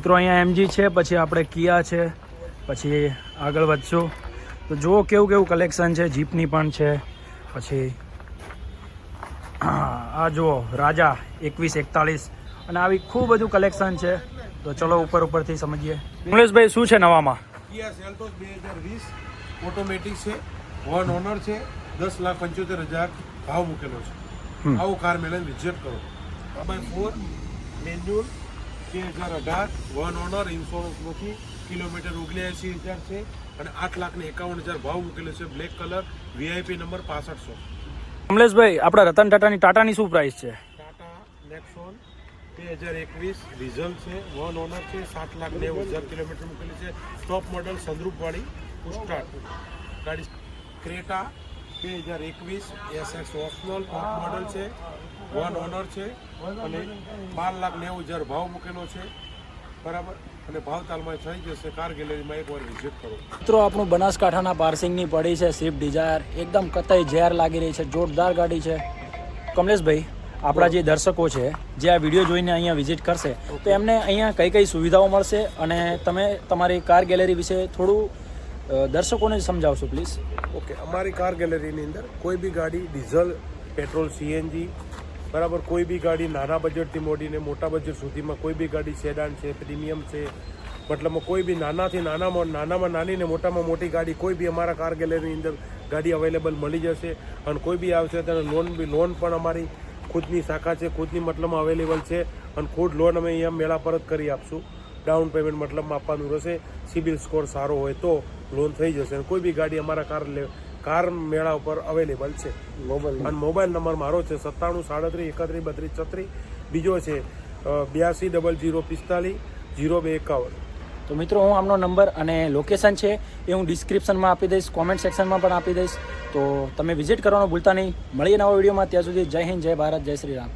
મિત્રો અહીંયા MG છે, પછી આપણે કિયા છે, પછી આગળ વધશું તો જુઓ કેવું કેવું કલેક્શન છે. જીપની પણ છે, પછી આ જુઓ રાજા 2141 અને આવી ખૂબ બધું કલેક્શન છે. તો ચલો ઉપરથી સમજીએ. કમલેશભાઈ શું છે નવામાં? કિયા સેલ્ટોસ 2020 ઓટોમેટિક છે, વન ઓનર છે, 10,75,000 ભાવ મૂકેલો છે. આવો કાર મેળવીને વિઝિટ કરો. 4x4 manual 2018 one honour, insurance નથી, કિલોમીટર 79,000 છે અને 8,51,000 ભાવ મૂકેલો છે. Black colour, VIP number 6500. કમલેશભાઈ આપણા રતન ટાટાની શું પ્રાઇસ છે? ટાટા નેક્સોન 2021 ડીઝલ છે, વન ઓનર છે, 7,90,000 કિલોમીટર મૂકેલી છે. ટોપ મોડલ સનરૂફવાળી સ્ટાર્ટ ગાડી. Creta 2021 SX optional top model છે, વન ઓનર છે અને 12,90,000 ભાવ મૂકેલો છે. બરાબર, અને ભાવતાલમાં થઈ જશે. કાર ગેલેરીમાં એકવાર વિઝિટ કરો. મિત્રો આપણું બનાસકાંઠાના પાર્સિંગની પડી છે સ્વિફ્ટ ડિઝાયર, એકદમ કતઈ ઝેર લાગી રહી છે, જોરદાર ગાડી છે. કમલેશભાઈ આપણા જે દર્શકો છે જે આ વિડીયો જોઈને અહીંયા વિઝિટ કરશે તો એમને અહીંયા કઈ કઈ સુવિધાઓ મળશે અને તમે તમારી કાર ગેલેરી વિશે થોડું દર્શકોને સમજાવશો પ્લીઝ. ઓકે, અમારી કાર ગેલેરીની અંદર કોઈ બી ગાડી ડીઝલ, પેટ્રોલ, CNG, બરાબર, કોઈ બી ગાડી નાના બજેટથી મોડીને મોટા બજેટ સુધીમાં કોઈ બી ગાડી સેડાન છે, પ્રીમિયમ છે, મતલબમાં કોઈ બી નાનામાં નાની ને મોટામાં મોટી ગાડી કોઈ બી અમારા કાર ગેલેરીની અંદર ગાડી અવેલેબલ મળી જશે. અને કોઈ બી આવશે તેને લોન પણ અમારી ખુદની શાખા છે, ખુદની મતલબમાં અવેલેબલ છે અને ખુદ લોન અમે અહીંયા મેળા પર જ કરી આપશું. ડાઉન પેમેન્ટ મતલબમાં આપવાનું રહેશે. સિબિલ સ્કોર સારો હોય તો લોન થઈ જશે. અને કોઈ બી ગાડી અમારા કાર મેળા ઉપર અવેલેબલ છે. અને મોબાઈલ નંબર મારો છે 97 37 31 32 36. બીજો છે 820045 તો મિત્રો હું આમનો નંબર અને લોકેશન છે એ હું ડિસ્ક્રિપ્શનમાં આપી દઈશ, કોમેન્ટ સેક્શનમાં પણ આપી દઈશ. તો તમે વિઝિટ કરવાનું ભૂલતા નહીં. મળીએ નવા વિડીયોમાં. ત્યાં સુધી જય હિન્દ, જય ભારત, જય શ્રી રામ.